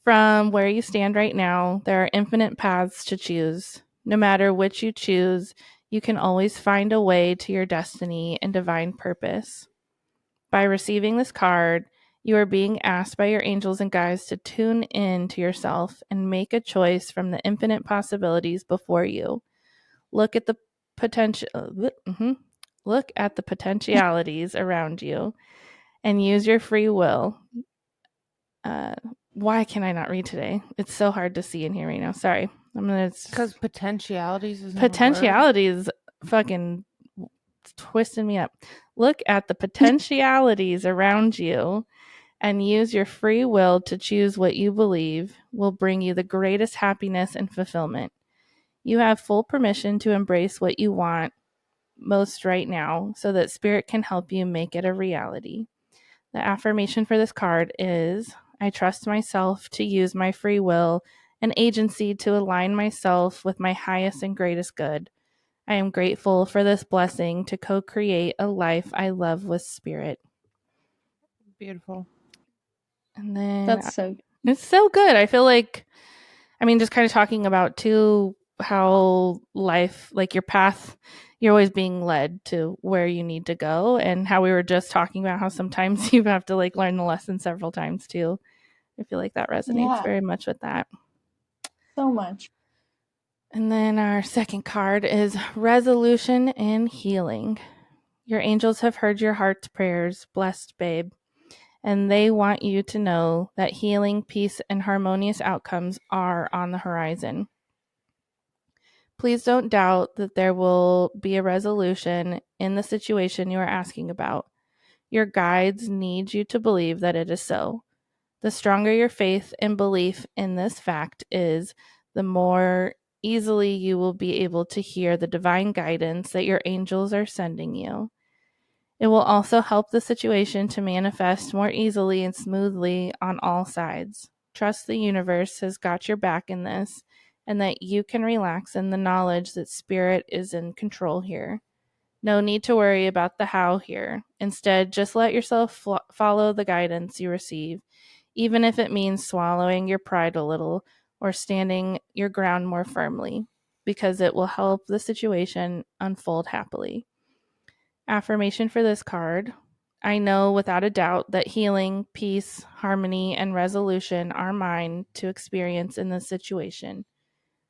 From where you stand right now, there are infinite paths to choose. No matter which you choose, you can always find a way to your destiny and divine purpose. By receiving this card, you are being asked by your angels and guides to tune in to yourself and make a choice from the infinite possibilities before you. Look at the potentialities around you and use your free will. Why can I not read today? It's so hard to see in here right now. Sorry. Because potentialities is potentialities fucking twisting me up. Look at the potentialities around you and use your free will to choose what you believe will bring you the greatest happiness and fulfillment. You have full permission to embrace what you want most right now so that spirit can help you make it a reality. The affirmation for this card is, I trust myself to use my free will and agency to align myself with my highest and greatest good. I am grateful for this blessing to co-create a life I love with spirit. Beautiful. And then That's so good. It's so good. I feel like, just kind of talking about too how life, like your path you're always being led to where you need to go, and how we were just talking about how sometimes you have to like learn the lesson several times too. I feel like that resonates very much with that. So much. And then our second card is resolution and healing. Your angels have heard your heart's prayers, blessed babe, and they want you to know that healing, peace, and harmonious outcomes are on the horizon. Please don't doubt that there will be a resolution in the situation you are asking about. Your guides need you to believe that it is so. The stronger your faith and belief in this fact is, the more easily you will be able to hear the divine guidance that your angels are sending you. It will also help the situation to manifest more easily and smoothly on all sides. Trust the universe has got your back in this, and that you can relax in the knowledge that spirit is in control here. No need to worry about the how here. Instead, just let yourself follow the guidance you receive, even if it means swallowing your pride a little or standing your ground more firmly, because it will help the situation unfold happily. Affirmation for this card: I know without a doubt that healing, peace, harmony, and resolution are mine to experience in this situation.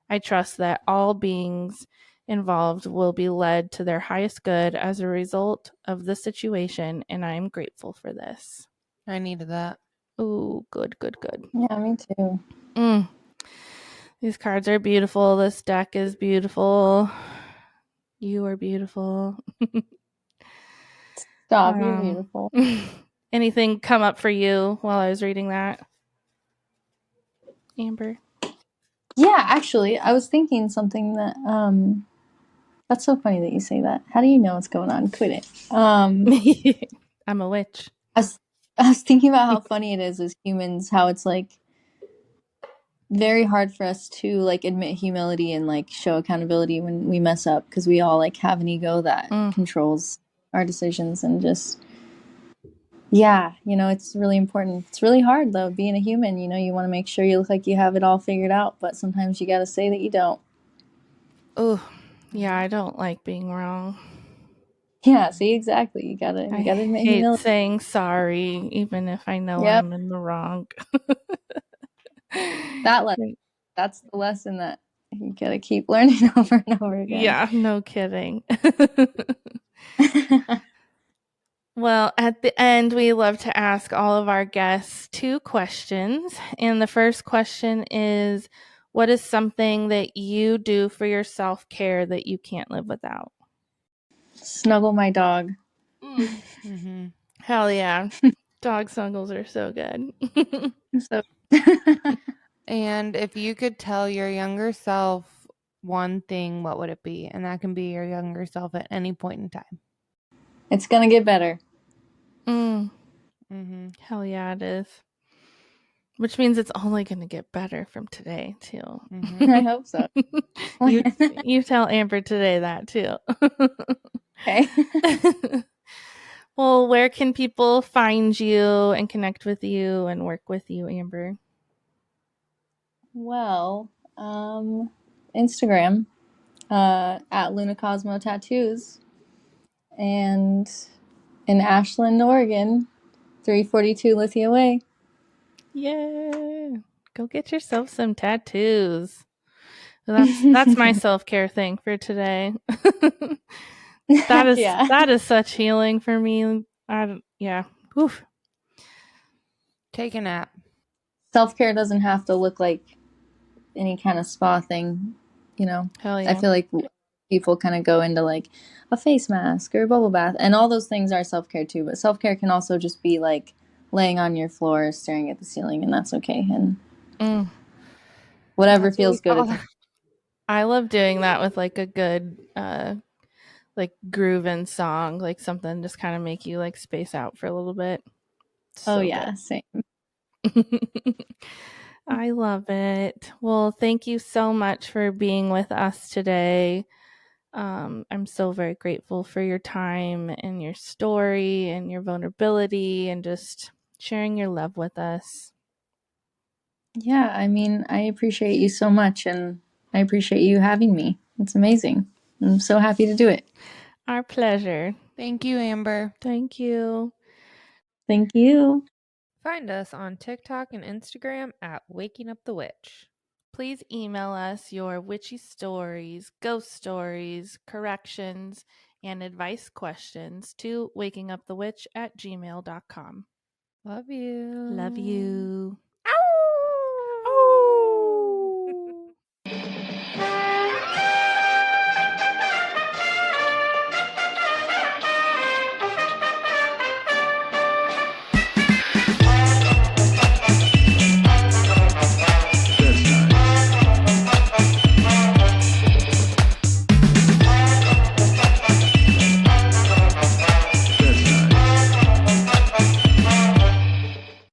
I trust that all beings involved will be led to their highest good as a result of the situation, and I am grateful for this. I needed that. Ooh, good, good, good. Yeah, me too. These cards are beautiful. This deck is beautiful. You are beautiful. Stop, you're beautiful. Anything come up for you while I was reading that, Amber? Yeah, actually, I was thinking something that that's so funny that you say that. How do you know what's going on? Quit it. I'm a witch. I was thinking about how funny it is as humans, how it's like very hard for us to like admit humility and like show accountability when we mess up, because we all like have an ego that controls our decisions. And just, yeah, it's really important. It's really hard though, being a human. You want to make sure you look like you have it all figured out, but sometimes you got to say that you don't. Oh, yeah, I don't like being wrong. Yeah, see, exactly. You gotta I admit hate humility. saying sorry, even if I know I'm in the wrong. That's the lesson that you gotta keep learning over and over again. Yeah, no kidding. Well, at the end, we love to ask all of our guests 2 questions. And the first question is, what is something that you do for your self-care that you can't live without? Snuggle my dog. Mm-hmm. Hell yeah. Dog snuggles are so good. So And if you could tell your younger self one thing, what would it be? And that can be your younger self at any point in time. it's gonna get better. Mm-hmm. Hell yeah, it is. Which means it's only going to get better from today, too. Mm-hmm. I hope so. You tell Amber today that, too. Okay. Well, where can people find you and connect with you and work with you, Amber? Well, Instagram, at Luna Cosmo Tattoos, and in Ashland, Oregon, 342 Lithia Way. Yeah. Go get yourself some tattoos. That's my self-care thing for today. That is such healing for me. Yeah. Oof. Take a nap. Self-care doesn't have to look like any kind of spa thing, Hell yeah. I feel like people kind of go into like a face mask or a bubble bath, and all those things are self-care too, but self-care can also just be like laying on your floor staring at the ceiling, and that's okay, and whatever feels good at the I love doing that with like a good like grooving song, like something just kind of make you like space out for a little bit. Oh yeah, same. I love it. Well, thank you so much for being with us today. I'm so very grateful for your time and your story and your vulnerability and just sharing your love with us. Yeah, I mean, I appreciate you so much, and I appreciate you having me. It's amazing. I'm so happy to do it. Our pleasure. Thank you, Amber. Thank you. Thank you. Find us on TikTok and Instagram at Waking Up the Witch. Please email us your witchy stories, ghost stories, corrections, and advice questions to wakingupthewitch@gmail.com. Love you. Love you.